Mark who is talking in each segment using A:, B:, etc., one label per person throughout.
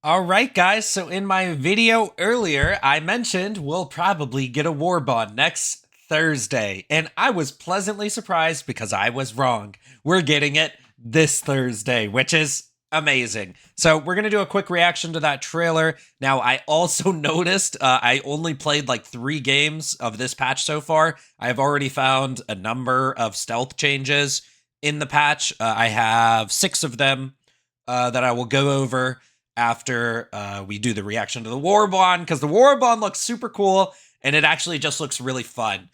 A: All right, guys. So in my video earlier, I mentioned we'll probably get a Warbond next Thursday, and I was pleasantly surprised because I was wrong. We're getting it this Thursday, which is amazing. So we're gonna do a quick reaction to that trailer. Now, I also noticed I only played like 3 games of this patch so far. I've already found a number of stealth changes in the patch. I have 6 of them that I will go over after we do the reaction to the Warbond, because the Warbond looks super cool and it actually just looks really fun.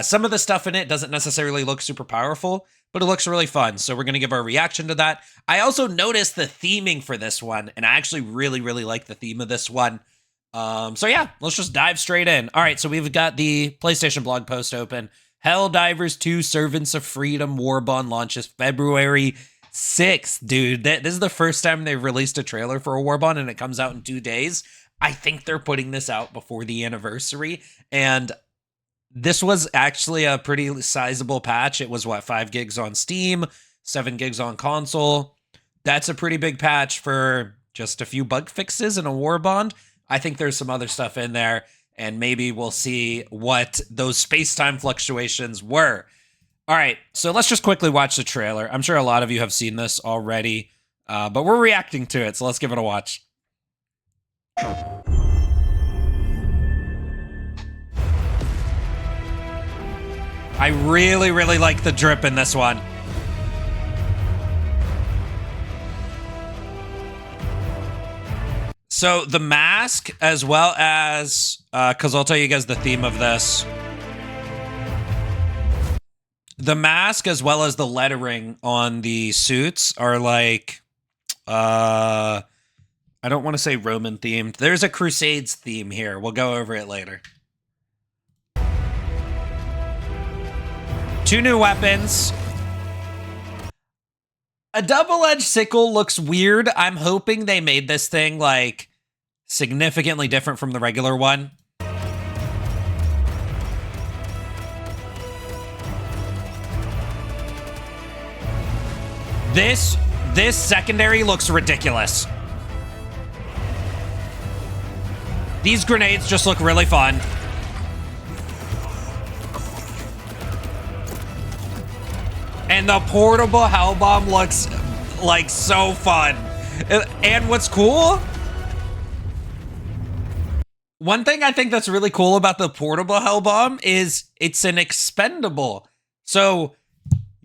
A: Some of the stuff in it doesn't necessarily look super powerful, but it looks really fun. So we're going to give our reaction to that. I also noticed the theming for this one, and I actually really like the theme of this one. So yeah, let's just dive straight in. All right, so we've got the PlayStation blog post open. Helldivers 2 Servants of Freedom Warbond launches February 6th, dude. This is the first time they've released a trailer for a Warbond, and it comes out in 2 days. I think they're putting this out before the anniversary, and this was actually a pretty sizable patch. It was, what, 5 gigs on Steam, 7 gigs on console. That's a pretty big patch for just a few bug fixes in a Warbond. I think there's some other stuff in there, and maybe we'll see what those space-time fluctuations were. All right, so let's just quickly watch the trailer. I'm sure a lot of you have seen this already, but we're reacting to it, so let's give it a watch. I really like the drip in this one. So the mask, as well as, because I'll tell you guys the theme of this. The mask, as well as the lettering on the suits, are like, I don't want to say Roman themed. There's a Crusades theme here. We'll go over it later. 2 new weapons. A double-edged sickle looks weird. I'm hoping they made this thing, like, significantly different from the regular one. This secondary looks ridiculous. These grenades just look really fun. And the portable hell bomb looks like so fun. And what's cool? One thing I think that's really cool about the portable hell bomb is it's an expendable. So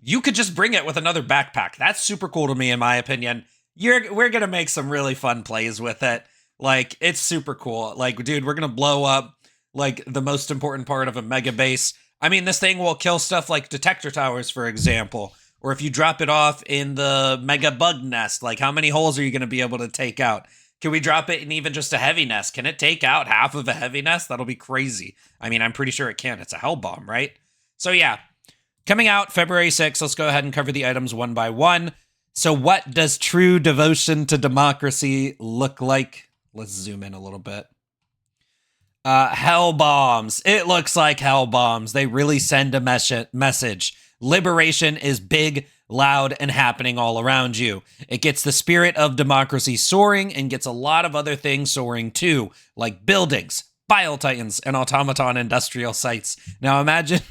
A: you could just bring it with another backpack. That's super cool to me, in my opinion. We're gonna make some really fun plays with it. Like, it's super cool. Like, dude, we're gonna blow up, like, the most important part of a mega base. I mean, this thing will kill stuff like detector towers, for example. Or if you drop it off in the mega bug nest, like, how many holes are you gonna be able to take out? Can we drop it in even just a heavy nest? Can it take out half of a heavy nest? That'll be crazy. I mean, I'm pretty sure it can. It's a hell bomb, right? So yeah. Coming out February 6th, let's go ahead and cover the items one by one. So what does true devotion to democracy look like? Let's zoom in a little bit. Hell bombs. It looks like hell bombs. They really send a message. Liberation is big, loud, and happening all around you. It gets the spirit of democracy soaring and gets a lot of other things soaring too, like buildings, bile titans, and automaton industrial sites. Now imagine...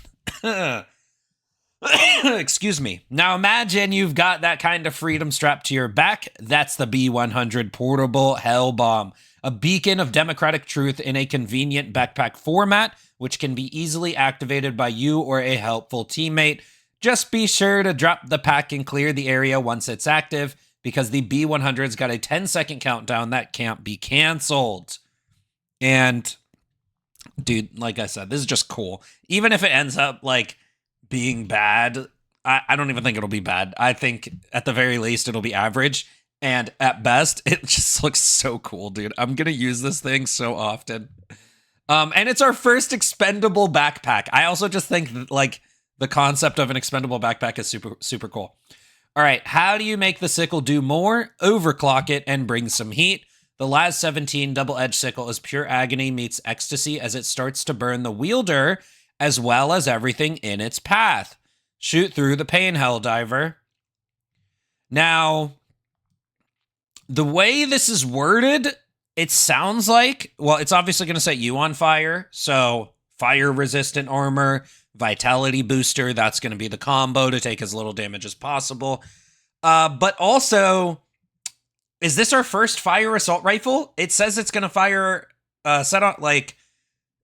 A: Excuse me. Now imagine you've got that kind of freedom strapped to your back. That's the B100 Portable Hell Bomb, a beacon of democratic truth in a convenient backpack format, which can be easily activated by you or a helpful teammate. Just be sure to drop the pack and clear the area once it's active, because the B100's got a 10-second countdown that can't be canceled. And, dude, like I said, this is just cool. Even if it ends up, like, being bad, I don't even think it'll be bad. I think at the very least it'll be average, and at best it just looks so cool, dude. I'm gonna use this thing so often. And it's our first expendable backpack. I also just think that, like, the concept of an expendable backpack is super cool. All right, how do you make the sickle do more? Overclock it and bring some heat. The last 17 double-edged sickle is pure agony meets ecstasy as it starts to burn the wielder as well as everything in its path. Shoot through the pain, Helldiver. Now, The way this is worded, it sounds like, well, it's obviously going to set you on fire. So, fire resistant armor, vitality booster, that's going to be the combo to take as little damage as possible. But also, is this our first fire assault rifle? It says it's going to fire, set on, like,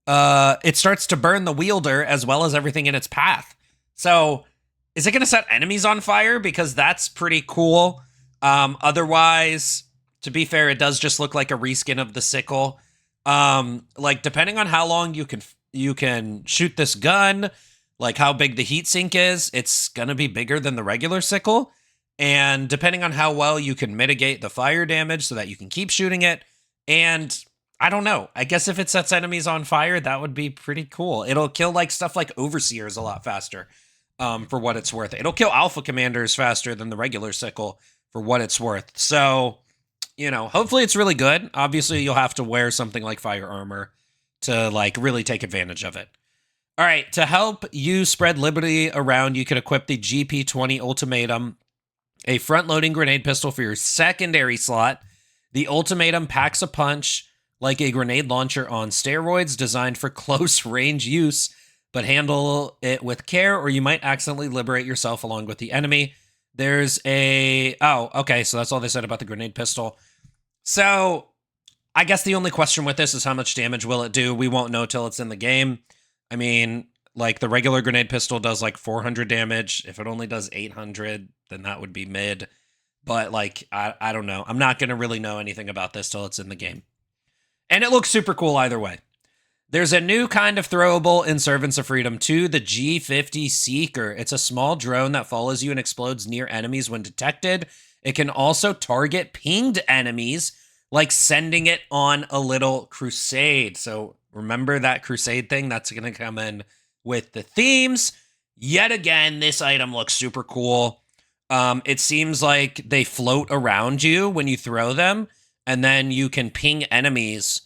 A: it starts to burn the wielder as well as everything in its path. So, is it going to set enemies on fire? Because that's pretty cool. Otherwise, to be fair, it does just look like a reskin of the sickle. Like, depending on how long you can shoot this gun, like how big the heatsink is, it's gonna be bigger than the regular sickle. And depending on how well you can mitigate the fire damage so that you can keep shooting it. And I don't know. I guess if it sets enemies on fire, that would be pretty cool. It'll kill like stuff like overseers a lot faster. For what it's worth. It'll kill alpha commanders faster than the regular sickle for what it's worth. So, you know, hopefully it's really good. Obviously, you'll have to wear something like fire armor to like really take advantage of it. All right, to help you spread liberty around, you can equip the GP20 Ultimatum, a front-loading grenade pistol for your secondary slot. The Ultimatum packs a punch like a grenade launcher on steroids designed for close-range use, but handle it with care or you might accidentally liberate yourself along with the enemy. There's a... Oh, okay, so that's all they said about the grenade pistol. So, I guess the only question with this is how much damage will it do? We won't know till it's in the game. I mean, like, the regular grenade pistol does, like, 400 damage. If it only does 800, then that would be mid. But, like, I don't know. I'm not going to really know anything about this till it's in the game. And it looks super cool either way. There's a new kind of throwable in Servants of Freedom 2, the G50 Seeker. It's a small drone that follows you and explodes near enemies when detected. It can also target pinged enemies, like sending it on a little crusade. So remember that crusade thing? That's going to come in with the themes. Yet again, this item looks super cool. It seems like they float around you when you throw them, and then you can ping enemies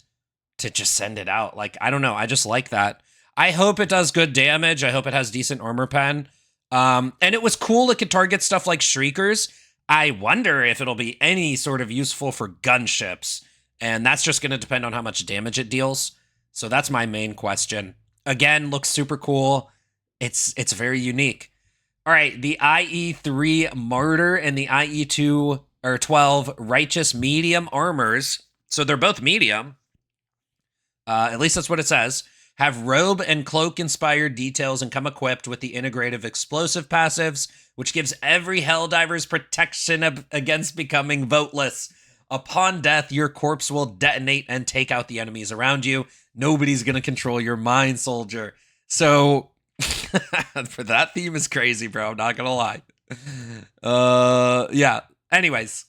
A: to just send it out. Like, I don't know. I just like that. I hope it does good damage. I hope it has decent armor pen. And it was cool. It could target stuff like Shriekers. I wonder if it'll be any sort of useful for gunships. And that's just going to depend on how much damage it deals. So that's my main question. Again, looks super cool. It's very unique. All right, the IE3 Martyr and the IE2 or 12 Righteous Medium armors. So they're both medium. At least that's what it says, have robe and cloak inspired details and come equipped with the integrative explosive passives, which gives every Helldivers protection against becoming voteless. Upon death, your corpse will detonate and take out the enemies around you. Nobody's going to control your mind, soldier. So, for that theme is crazy, bro. I'm not going to lie. Yeah. Anyways.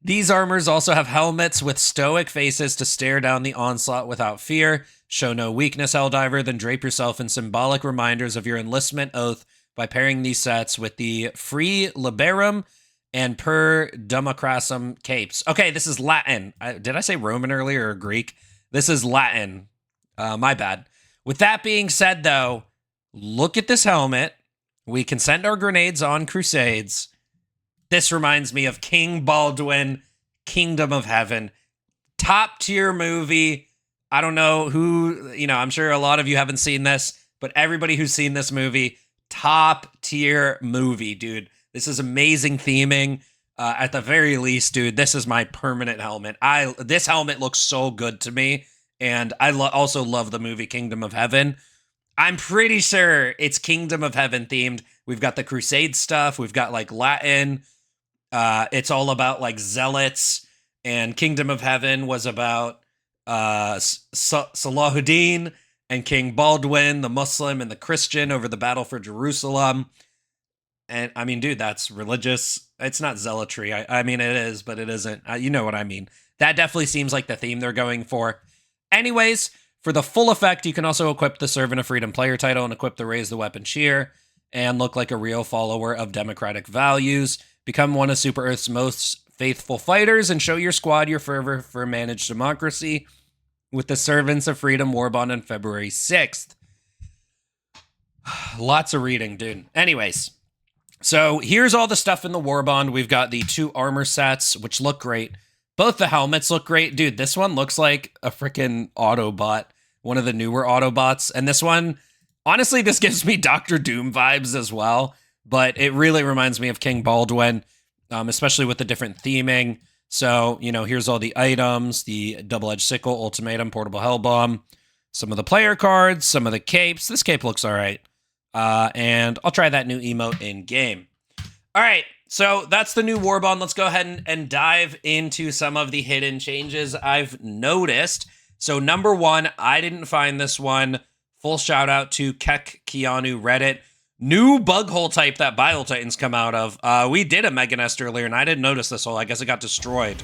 A: These armors also have helmets with stoic faces to stare down the onslaught without fear. Show no weakness, Helldiver, then drape yourself in symbolic reminders of your enlistment oath by pairing these sets with the Free Liberum and Per Democratum capes. Okay, this is Latin. Did I say Roman earlier or Greek? This is Latin. My bad. With that being said, though, look at this helmet. We can send our grenades on crusades. This reminds me of King Baldwin, Kingdom of Heaven. Top tier movie. I don't know who, I'm sure a lot of you haven't seen this, but everybody who's seen this movie, top tier movie, dude. This is amazing theming. At the very least, dude, this is my permanent helmet. This helmet looks so good to me, and I also love the movie Kingdom of Heaven. I'm pretty sure it's Kingdom of Heaven themed. We've got the Crusade stuff. We've got like Latin. It's all about like zealots, and Kingdom of Heaven was about Salahuddin and King Baldwin, the Muslim and the Christian, over the battle for Jerusalem. And I mean, dude, that's religious. It's not zealotry. I mean, it is, but it isn't. You know what I mean. That definitely seems like the theme they're going for. Anyways, for the full effect, you can also equip the Servant of Freedom player title and equip the Raise the Weapon cheer and look like a real follower of democratic values. Become one of Super Earth's most faithful fighters and show your squad your fervor for managed democracy with the Servants of Freedom Warbond on February 6th. Lots of reading, dude. Anyways, so here's all the stuff in the Warbond. We've got the 2 armor sets, which look great. Both the helmets look great. Dude, this one looks like a freaking Autobot, one of the newer Autobots. And this one, honestly, this gives me Doctor Doom vibes as well. But it really reminds me of King Baldwin, especially with the different theming. So, you know, here's all the items, the double-edged sickle, ultimatum, portable hell bomb, some of the player cards, some of the capes. This cape looks all right. And I'll try that new emote in game. All right, so that's the new Warbond. Let's go ahead and dive into some of the hidden changes I've noticed. So number one, I didn't find this one. Full shout out to Kek Keanu Reddit. New bug hole type that Bile Titans come out of. We did a Mega Nest earlier, and I didn't notice this hole. I guess it got destroyed.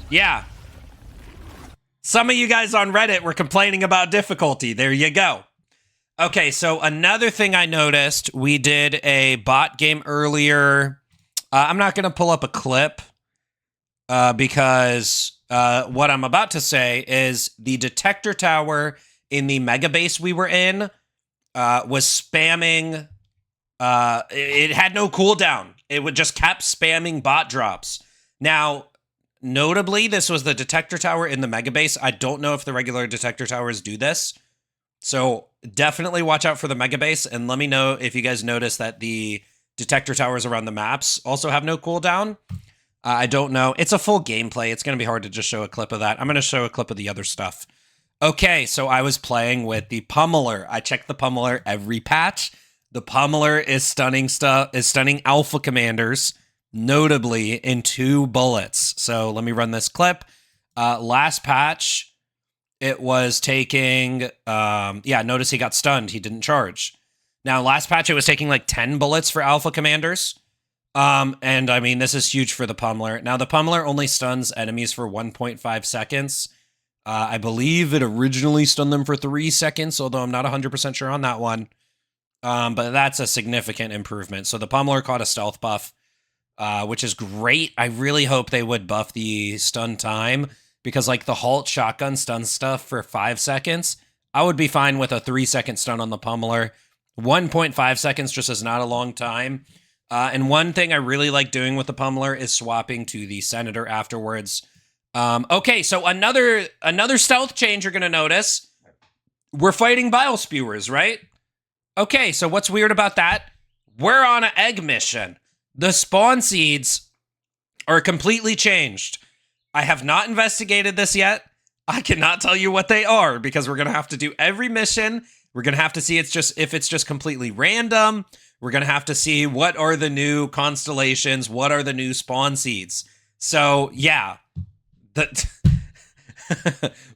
A: Yeah. Some of you guys on Reddit were complaining about difficulty. There you go. Okay, so another thing I noticed, we did a bot game earlier. I'm not going to pull up a clip because what I'm about to say is the detector tower in the mega base we were in was spamming. It had no cooldown. It would just kept spamming bot drops. Now, notably, this was the detector tower in the mega base. I don't know if the regular detector towers do this. So definitely watch out for the mega base, and let me know if you guys notice that the detector towers around the maps also have no cooldown. I don't know. It's a full gameplay. It's going to be hard to just show a clip of that. I'm going to show a clip of the other stuff. Okay, so I was playing with the Pummeler. I check the Pummeler every patch. The Pummeler is stunning alpha commanders, notably in 2 bullets. So let me run this clip. Last patch, it was taking, notice he got stunned. He didn't charge. Now, last patch, it was taking like 10 bullets for alpha commanders. And I mean, this is huge for the Pummeler. Now, the Pummeler only stuns enemies for 1.5 seconds. I believe it originally stunned them for 3 seconds, although I'm not 100% sure on that one. But that's a significant improvement. So the Pummeler caught a stealth buff, which is great. I really hope they would buff the stun time, because like the Halt shotgun stun stuff for 5 seconds, I would be fine with a 3-second stun on the Pummeler. 1.5 seconds just is not a long time. And one thing I really like doing with the Pummeler is swapping to the Senator afterwards. Okay, so another stealth change you're going to notice. We're fighting Bile Spewers, right? Okay, so what's weird about that? We're on an egg mission. The spawn seeds are completely changed. I have not investigated this yet. I cannot tell you what they are, because we're going to have to do every mission. We're going to have to see if it's just completely random. We're going to have to see what are the new constellations, what are the new spawn seeds. So, yeah.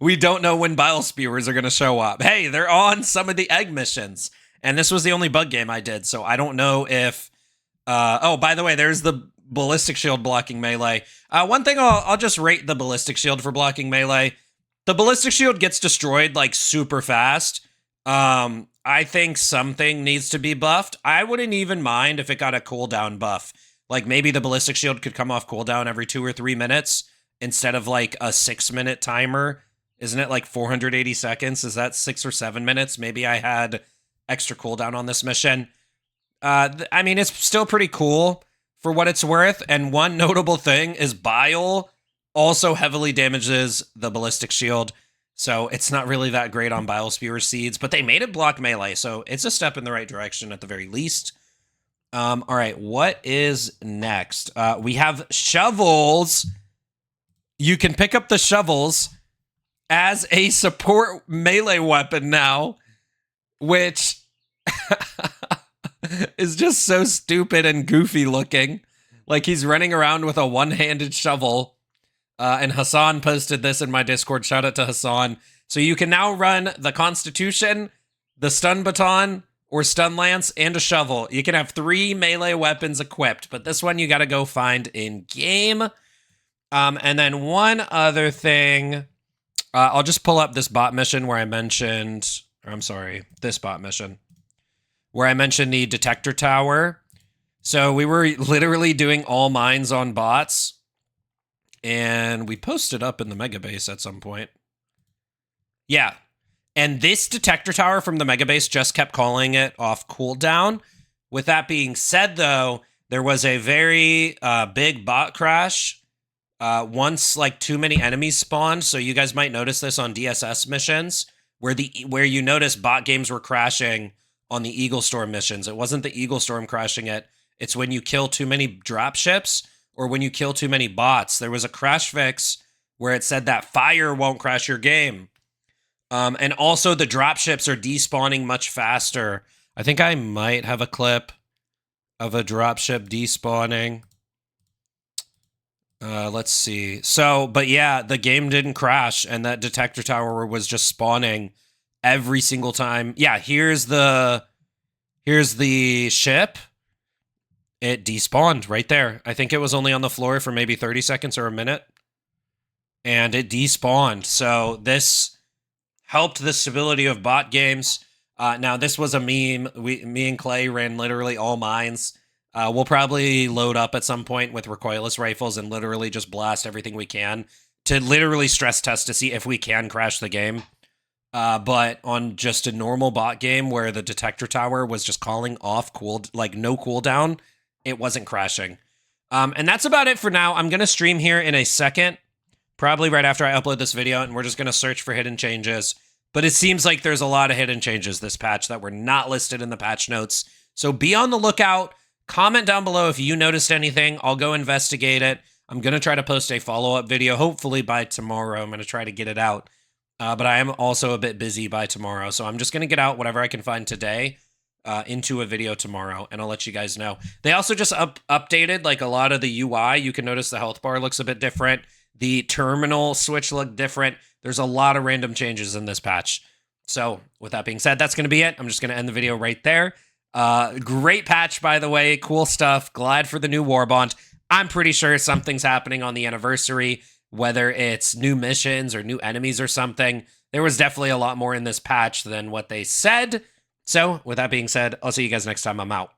A: We don't know when Bile Spewers are going to show up. Hey, they're on some of the egg missions. And this was the only bug game I did, so I don't know if... oh, by the way, there's the ballistic shield blocking melee. One thing I'll just rate the ballistic shield for blocking melee. The ballistic shield gets destroyed, like, super fast. I think something needs to be buffed. I wouldn't even mind if it got a cooldown buff. Like, maybe the ballistic shield could come off cooldown every 2 or 3 minutes instead of, like, a 6-minute timer. Isn't it, like, 480 seconds? Is that 6 or 7 minutes? Maybe I had extra cooldown on this mission. I mean, it's still pretty cool for what it's worth. And one notable thing is Bile also heavily damages the ballistic shield. So it's not really that great on Bile Spewer seeds, but they made it block melee. So it's a step in the right direction at the very least. All right, what is next? We have shovels. You can pick up the shovels as a support melee weapon now, which is just so stupid and goofy looking. Like he's running around with a one-handed shovel. And Hassan posted this in my Discord. Shout out to Hassan. So you can now run the Constitution, the Stun Baton, or Stun Lance, and a shovel. You can have 3 melee weapons equipped, but this one you got to go find in game. And then one other thing, I'll just pull up this bot mission where I mentioned, this bot mission where I mentioned the detector tower. So we were literally doing all mines on bots. And we posted up in the mega base at some point. Yeah. And this detector tower from the Mega Base just kept calling it off cooldown. With that being said, though, there was a very big bot crash once like too many enemies spawned. So you guys might notice this on DSS missions where you notice bot games were crashing on the Eagle Storm missions. It wasn't the Eagle Storm crashing it. It's when you kill too many drop ships or when you kill too many bots. There was a crash fix where it said that fire won't crash your game. And also the drop ships are despawning much faster. I think I might have a clip of a dropship despawning. Let's see. So, but yeah, the game didn't crash and that detector tower was just spawning every single time. Yeah, here's the ship. It despawned right there. I think it was only on the floor for maybe 30 seconds or a minute. And it despawned. So this helped the stability of bot games. Now, this was a meme. Me and Clay ran literally all mines. We'll probably load up at some point with recoilless rifles and literally just blast everything we can to literally stress test to see if we can crash the game. But on just a normal bot game where the detector tower was just calling off like no cooldown, it wasn't crashing. And that's about it for now. I'm going to stream here in a second, probably right after I upload this video, and we're just going to search for hidden changes. But it seems like there's a lot of hidden changes this patch that were not listed in the patch notes. So be on the lookout. Comment down below if you noticed anything. I'll go investigate it. I'm going to try to post a follow-up video, hopefully by tomorrow. I'm going to try to get it out. But I am also a bit busy by tomorrow. So I'm just going to get out whatever I can find today into a video tomorrow, and I'll let you guys know. They also just updated like a lot of the UI. You can notice the health bar looks a bit different. The terminal switch looked different. There's a lot of random changes in this patch. So with that being said, that's going to be it. I'm just going to end the video right there. Great patch, by the way. Cool stuff. Glad for the new Warbond. I'm pretty sure something's happening on the anniversary, whether it's new missions or new enemies or something. There was definitely a lot more in this patch than what they said. So with that being said, I'll see you guys next time. I'm out.